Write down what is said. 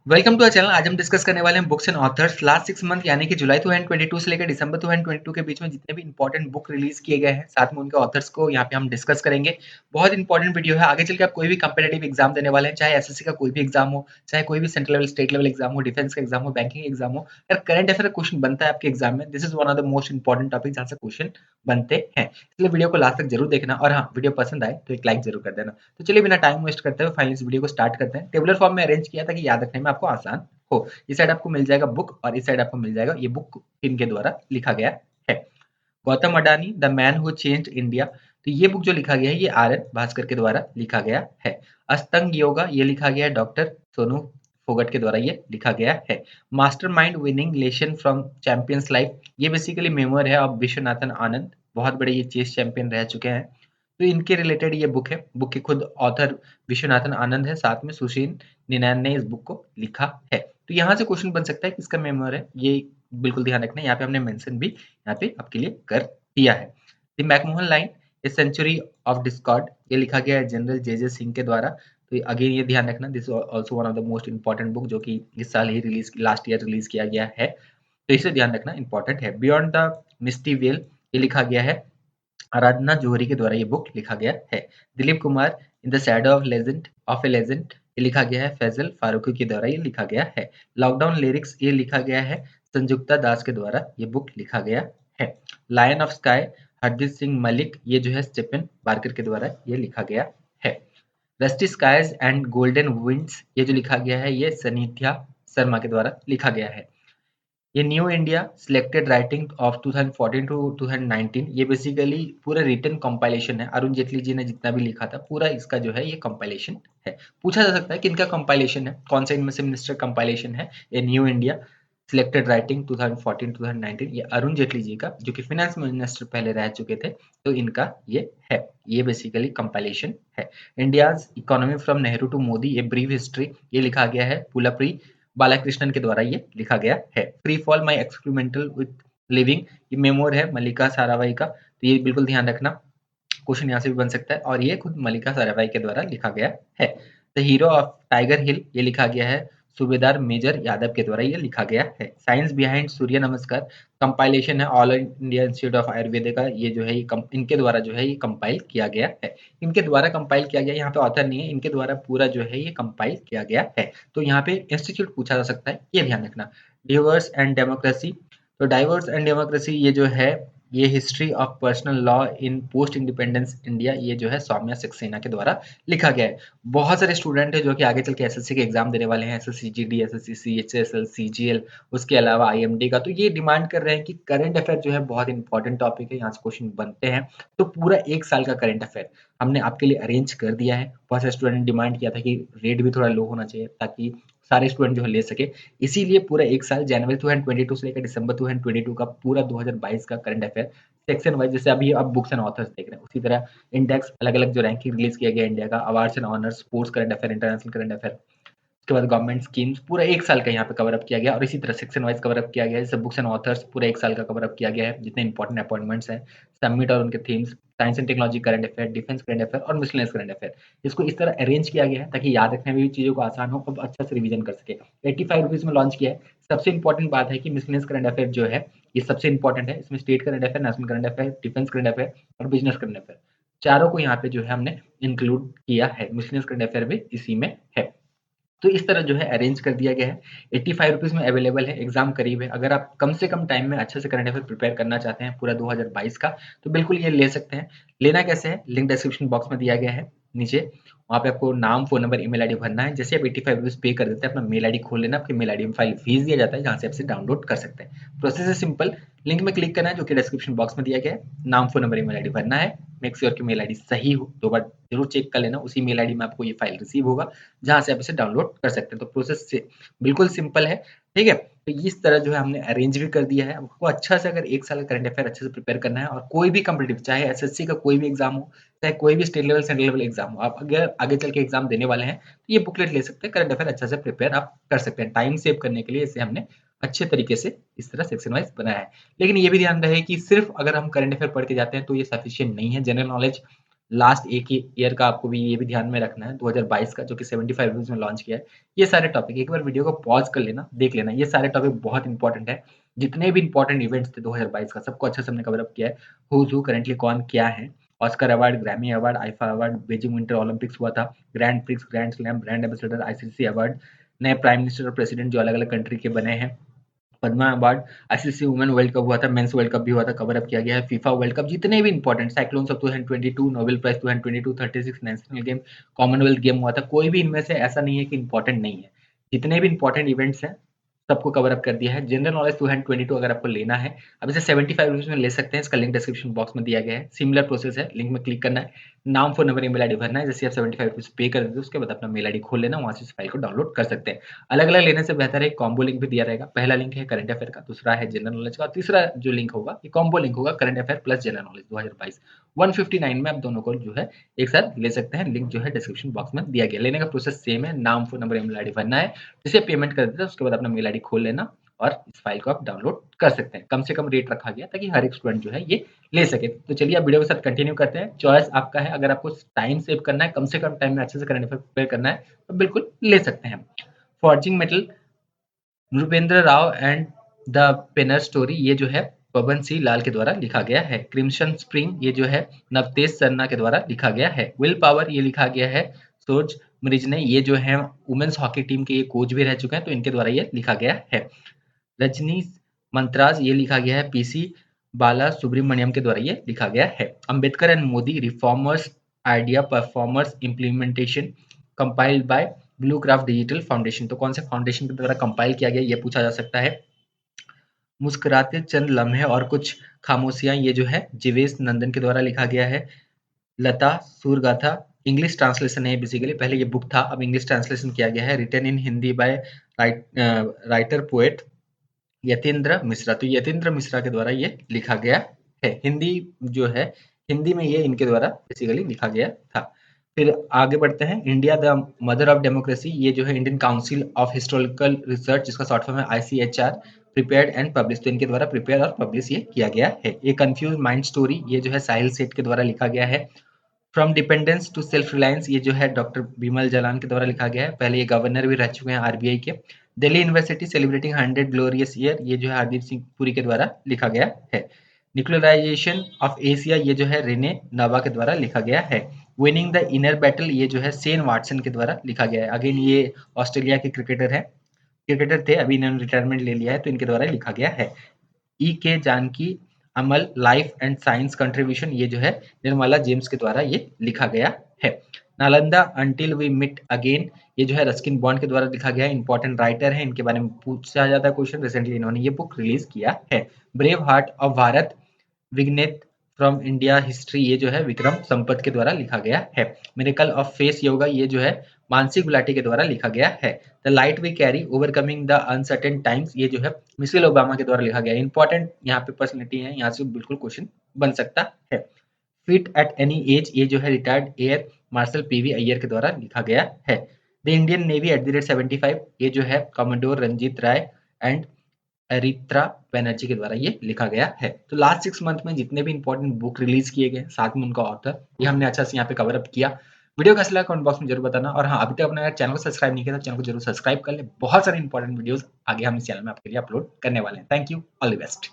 Welcome to our channel. आज हम discuss करने वाले हैं books and authors. Last 6 month यानी कि जुलाई 2022 से लेकर दिसंबर 2022 के बीच में जितने भी इंपॉर्टेंट बुक रिलीज किए गए हैं, साथ में उनके ऑथर्स को यहाँ पे हम डिस्कस करेंगे। बहुत इंपॉर्टेंट वीडियो है। आगे चल के आप कोई भी कंपेटिटिव एग्जाम देने वाले हैं, चाहे एसएससी का कोई भी एग्जाम हो, चाहे कोई भी central level state level exam हो, डिफेंस का एग्जाम हो, बैंकिंग एग्जाम हो, अगर करंट अफेयर क्वेश्चन बनता है आपके एग्जाम में, this is one of the most important topic जहाँ से क्वेश्चन बनते हैं। इसलिए वीडियो को लास्ट तक जरूर देखना, और हाँ, वीडियो पसंद आए तो एक लाइक जरूर कर देना। तो चलिए बिना टाइम वेस्ट करते हुए फाइनली इस वीडियो को स्टार्ट करते हैं। टेबुलर फॉर्म में अरेंज किया था कि याद रखने में आपको आसान हो। इस साइड आपको मिल जाएगा बुक, और इस साइड आपको मिल जाएगा ये बुक किनके द्वारा लिखा गया है। Gautam Adani, the man who changed India. तो ये बुक जो लिखा गया है ये आर.एन. भास्कर के द्वारा लिखा गया है। अष्टांग योगा ये लिखा गया है डॉक्टर सोनू फोगट के द्वारा ये लिखा गया है। Mastermind winning lesson from champions life, ये बेसिकली मेमोर है ऑफ विश्वनाथन आनंद, बहुत बड़े ये चेस चैंपियन रह चुके हैं। तो इनके रिलेटेड ये बुक है। बुक के खुद ऑथर विश्वनाथन आनंद है, साथ में सुशील निनान ने इस बुक को लिखा है। तो यहाँ से क्वेश्चन बन सकता है किसका मेमोर है, ये बिल्कुल ध्यान रखना है। यहाँ पे हमने मेंशन भी यहाँ पे आपके लिए कर दिया है। The McMahon line, a century of discord, ये लिखा गया है जनरल जे सिंह के द्वारा। तो अगेन ये ध्यान रखना, this also one of the most important book जो कि इस साल ही लास्ट ईयर रिलीज किया गया है। तो इसे ध्यान रखना इंपॉर्टेंट है। बियॉन्ड द मिस्टी वेल, ये लिखा गया है आराधना जोहरी के द्वारा ये बुक लिखा गया है। Dilip Kumar, in the shadow of A legend, ये लिखा गया है फैजल फारूकी के द्वारा ये लिखा गया है। लॉकडाउन लिरिक्स, ये लिखा गया है संजुक्ता दास के द्वारा ये बुक लिखा गया है। Lion of sky, Hardeep Singh Malik, ये जो है स्टीफन बार्कर के द्वारा ये लिखा गया है। Rusty skies and golden winds, ये जो लिखा गया है ये सनीथ्या शर्मा के द्वारा लिखा गया है। ये new India selected writing of 2014 to 2019, ये बेसिकली पूरा रिटन कंपाइलेशन है। अरुण जेटली जी ने जितना भी लिखा था पूरा इसका जो है ये कंपाइलेशन है। पूछा जा सकता है कि इनका कंपाइलेशन है, कौन सा इनमें से मिनिस्टर कंपाइलेशन है। ये न्यू इंडिया सिलेक्टेड राइटिंग 2014-2019, ये अरुण जेटली जी का, जो कि फाइनेंस मिनिस्टर पहले रह चुके थे, तो इनका ये है। ये बेसिकली कंपाइलेशन है। India's economy from Nehru to Modi, a brief history, ये लिखा गया है पुलाप्री बालाकृष्णन के द्वारा ये लिखा गया है। Free fall my experimental with living, ये मेमोर है मल्लिका साराभाई का। तो ये बिल्कुल ध्यान रखना, क्वेश्चन यहाँ से भी बन सकता है, और ये खुद मल्लिका साराभाई के द्वारा लिखा गया है। द हीरो ऑफ टाइगर हिल, ये लिखा गया है सूबेदार मेजर यादव के द्वारा ये लिखा गया है। साइंस बिहाइंड सूर्य नमस्कार, कंपाइलेशन है all India institute of Ayurveda का, ये जो है ये इनके द्वारा जो है ये कंपाइल किया गया है। इनके द्वारा कंपाइल किया गया, यहाँ पे ऑथर नहीं है, इनके द्वारा पूरा जो है ये कंपाइल किया गया है। तो यहाँ पे इंस्टीट्यूट पूछा जा सकता है, ये ध्यान रखना। डिवर्स एंड डेमोक्रेसी, तो डाइवर्स एंड डेमोक्रेसी ये जो है ये history of personal law in post independence India, ये जो है सौम्या सक्सेना के द्वारा लिखा गया है। बहुत सारे स्टूडेंट है जो कि आगे चल के एसएससी के एग्जाम देने वाले हैं, SSC GD, SSC CHSL, CGL, उसके अलावा आईएमडी का। तो ये डिमांड कर रहे हैं कि करंट अफेयर जो है बहुत इंपॉर्टेंट टॉपिक है, यहाँ से क्वेश्चन बनते हैं। तो पूरा एक साल का करंट अफेयर हमने आपके लिए अरेंज कर दिया है। बहुत सारे स्टूडेंट ने डिमांड किया था कि रेट भी थोड़ा लो होना चाहिए ताकि सारे स्टूडेंट जो है ले सके, इसीलिए पूरा एक साल जनवरी 2022 से लेकर दिसंबर 2022 का पूरा 2022 का करंट अफेयर सेक्शन वाइज, जैसे अभी आप बुक्स एंड ऑथर्स देख रहे हैं उसी तरह इंडेक्स, अलग अलग जो रैंकिंग रिलीज किया गया इंडिया का, awards and honours, sports current affair, international current affair, उसके बाद गवर्नमेंट स्कीम्स, पूरा एक साल का यहाँ पे कवर अप किया गया, और इसी तरह सेक्शन वाइज कवर अप किया गया है। जैसे बुक्स एंड ऑथर्स पूरा एक साल का कवर अप किया गया है, जितने इंपॉर्टेंट अपॉइंटमेंट्स हैं, सबमिट और उनके themes, science and technology current affair, defence current affair और मिसलेनियस करंट अफेयर, इसको इस तरह अरेंज किया गया है ताकि याद रखने में भी चीज़ों को आसान हो और अच्छा से रिवीजन कर सके। 85 रुपीज़ में लॉन्च किया है। सबसे इंपॉर्टेंट बात है कि मिसलेनियस करंट अफेयर जो है ये सबसे इंपॉर्टेंट है। इसमें state current affair, national current affair, defence current affair और बिजनेस करंट अफेयर, चारों को यहाँ पे जो है हमने इंक्लूड किया है। मिसलेनियस करंट अफेयर भी इसी में है। तो इस तरह जो है अरेंज कर दिया गया है। 85 रुपीज़ में अवेलेबल है, एग्जाम करीब है। अगर आप कम से कम टाइम में अच्छे से करंट अफेयर प्रिपेयर करना चाहते हैं पूरा 2022 का, तो बिल्कुल ये ले सकते हैं। लेना कैसे है, लिंक डिस्क्रिप्शन बॉक्स में दिया गया है नीचे, वहाँ पे आपको नाम, फोन नंबर, ईमेल आईडी भरना है। जैसे आप 85 रुपीज़ पे कर देते हैं, अपना मेल आईडी खोल लेना, आपके मेल आईडी में फाइल भेज दिया जाता है जहाँ से आप इसे डाउनलोड कर सकते हैं। प्रोसेस है सिंपल, लिंक में क्लिक करना है जो कि डिस्क्रिप्शन बॉक्स में दिया गया है, नाम, फोन नंबर, ईमेल आईडी भरना है, मेक श्योर कि मेल आईडी सही हो, 2 बार जरूर चेक कर लेना, उसी मेल आईडी में आपको ये फाइल रिसीव होगा जहाँ से आप इसे डाउनलोड कर सकते हैं। तो प्रोसेस से बिल्कुल सिंपल है, ठीक है। तो इस तरह जो है हमने अरेंज भी कर दिया है। आपको अच्छा से अगर एक साल का करंट अफेयर अच्छे से प्रिपेयर करना है, और कोई भी कॉम्पिटिटिव, चाहे एसएससी का कोई भी एग्जाम हो, चाहे कोई भी state level, central level exam हो, आप अगर आगे चल के एग्जाम देने वाले हैं तो ये बुकलेट ले सकते हैं, करंट अफेयर अच्छा से प्रिपेयर आप कर सकते हैं। टाइम सेव करने के लिए इसे हमने अच्छे तरीके से इस तरह सेक्शन वाइज बनाया है। लेकिन ये भी ध्यान रहे कि सिर्फ अगर हम करंट अफेयर पढ़ के जाते हैं तो ये सफिशिएंट नहीं है। जनरल नॉलेज लास्ट एक ईयर का आपको भी ये भी ध्यान में रखना है, 2022 का, जो कि 75 व्यूज में लॉन्च किया है। ये सारे टॉपिक एक बार वीडियो को पॉज कर लेना, देख लेना, ये सारे टॉपिक बहुत इंपॉर्टेंट है। जितने भी इंपॉर्टेंट इवेंट्स थे 2022 का, सबको अच्छे से हमने कवर अप किया है। हुज हू, करंटली कौन क्या है, Oscar award, Grammy award, IIFA award, Beijing winter Olympics हुआ था, grand prix, grand slam, brand ambassador, ICC award, नए प्राइम मिनिस्टर और प्रेसिडेंट जो अलग अलग कंट्री के बने हैं, Padma award, ICC women world cup हुआ था, मेंस वर्ल्ड कप भी हुआ था, कवर अप किया गया है, फीफा वर्ल्ड कप, जितने भी important, cyclones of 2022, Nobel prize 2022, 36 national game, Commonwealth game हुआ था, कोई भी इनमें से ऐसा नहीं है कि इंपॉर्टेंट नहीं है। जितने भी इंपॉर्टेंट इवेंट्स हैं सबको कवर अप कर दिया है। जनरल नॉलेज 2022 अगर आपको लेना है, अब इसे 75 रुपीज में ले सकते हैं, इसका लिंक डिस्क्रिप्शन बॉक्स में दिया गया है। सिमिलर प्रोसेस है, लिंक में क्लिक करना है, नाम, फोन नंबर, ईमेल आईडी भरना है, जैसे आप 75 रुपीज पे कर देते हो उसके बाद अपना मेल आईडी खोल लेना, वहां से इस फाइल को डाउनलोड कर सकते हैं। अलग अलग लेने से बेहतर है कॉम्बो लिंक भी दिया रहेगा। पहला लिंक है करंट अफेयर का, दूसरा है जनरल नॉलेज का, और तीसरा जो लिंक होगा ये कॉम्बो लिंक होगा, current affair plus general knowledge 2022। 159 में आप दोनों को जो है एक साथ ले सकते हैं। लिंक जो है डिस्क्रिप्शन बॉक्स में दिया गया। लेने का प्रोसेस सेम है, नाम, फोन नंबर, ईमेल आईडी भरना है, जिसे पेमेंट कर देते हैं उसके बाद अपना मेल आईडी खोल लेना और इस फाइल को आप डाउनलोड कर सकते हैं। कम से कम रेट रखा गया ताकि हर एक स्टूडेंट जो है ये ले सके। तो चलिए अब वीडियो के साथ कंटिन्यू करते हैं। चॉइस आपका है, अगर आपको टाइम सेव करना है, कम से कम टाइम में अच्छे से करंट अफेयर प्रिपेयर करना है तो बिल्कुल ले सकते हैं। Forging metal, Nripendra Rao and the पेनर स्टोरी, ये जो है पवन सिंह लाल के द्वारा लिखा गया है। क्रिम्सन स्प्रिंग, ये जो है नवतेज सरना के द्वारा लिखा गया है। विल पावर, ये लिखा गया है सोर्ज मरीजने, ये जो है वुमेन्स हॉकी टीम के ये कोच भी रह चुके हैं, तो इनके द्वारा ये लिखा गया है। रजनी मंत्राज, ये लिखा गया है पीसी बाला सुब्रमण्यम के द्वारा ये लिखा गया है। Ambedkar and Modi, reformers idea performers implementation, compiled bye blue craft digital foundation. तो कौन से फाउंडेशन के द्वारा कंपाइल किया गया ये पूछा जा सकता है। मुस्कुराते चंद लम्हे और कुछ खामोशियां, ये जो है जीवेश नंदन के द्वारा लिखा गया है। लता सूरगाथा, इंग्लिश ट्रांसलेशन है बेसिकली, पहले ये बुक था, अब इंग्लिश ट्रांसलेशन किया गया है। Written in Hindi by writer poet Yatindra Mishra, तो यतीन्द्र मिश्रा के द्वारा ये लिखा गया है। हिंदी जो है, हिंदी में ये इनके द्वारा बेसिकली लिखा गया था। फिर आगे बढ़ते हैं। India the mother of democracy, ये जो है Indian council of historical research, जिसका शॉर्ट फॉर्म है ICHR, प्रिपेयर्ड एंड पब्लिश, तो इनके द्वारा प्रिपेयर और पब्लिश ये किया गया है। ए कंफ्यूज माइंड स्टोरी, ये जो है साहिल सेठ के द्वारा लिखा गया है। From dependence to self reliance, ये जो है डॉक्टर बिमल जलान के द्वारा लिखा गया है, पहले ये गवर्नर भी रह चुके हैं RBI के। Delhi university celebrating 100 glorious year, ये जो है हरदीप सिंह पुरी के द्वारा लिखा गया है। न्यूक्लियराइजेशन ऑफ एशिया, ये जो है रेने नवा के द्वारा लिखा गया है। विनिंग द इनर बैटल, ये जो है सेन वाटसन के द्वारा लिखा गया है। अगेन ये ऑस्ट्रेलिया के क्रिकेटर थे, अभी इन्होंने रिटायरमेंट ले लिया है, तो इनके द्वारा लिखा गया है। के जानकी अमल, लाइफ एंड साइंस कंट्रीब्यूशन, ये जो है निर्मला जेम्स के द्वारा ये लिखा गया है। Nalanda until we meet again, ये जो है रस्किन बॉन्ड के द्वारा लिखा गया है। इंपॉर्टेंट राइटर है, इनके बारे में पूछा जाता है क्वेश्चन, रिसेंटली इन्होंने ये बुक रिलीज किया है। Brave heart of Bharat, vignettes from India history, ये जो है विक्रम संपत के द्वारा लिखा गया है। मिरेकल ऑफ फेस योगा, ये जो है मानसिक गुलाटी के द्वारा लिखा गया है। The light we carry, overcoming the uncertain times, ये जो है मिशेल ओबामा के द्वारा लिखा गया है। इंपॉर्टेंट यहाँ पे पर्सनैलिटी है, यहाँ से बिल्कुल क्वेश्चन बन सकता है। फिट एट एनी एज, ये जो है retired air marshal PV Iyer के द्वारा लिखा गया है। The Indian navy at the rate 75, ये जो है कॉमोडोर रंजीत राय एंड एरित्रा बैनर्जी के द्वारा ये लिखा गया है। तो लास्ट 6 मंथ में जितने भी इंपॉर्टेंट बुक रिलीज किए गए, साथ में उनका ऑथर, ये हमने अच्छा से यहाँ पे कवर अप किया। वीडियो कैसा लगा कमेंट बॉक्स में जरूर बताना, और हाँ, अभी तक अपने चैनल को सब्सक्राइब नहीं किया तो चैनल को जरूर सब्सक्राइब कर ले। बहुत सारे इंपॉर्टेंट वीडियोस आगे हम इस चैनल में आपके लिए अपलोड करने वाले हैं। Thank you, all the best.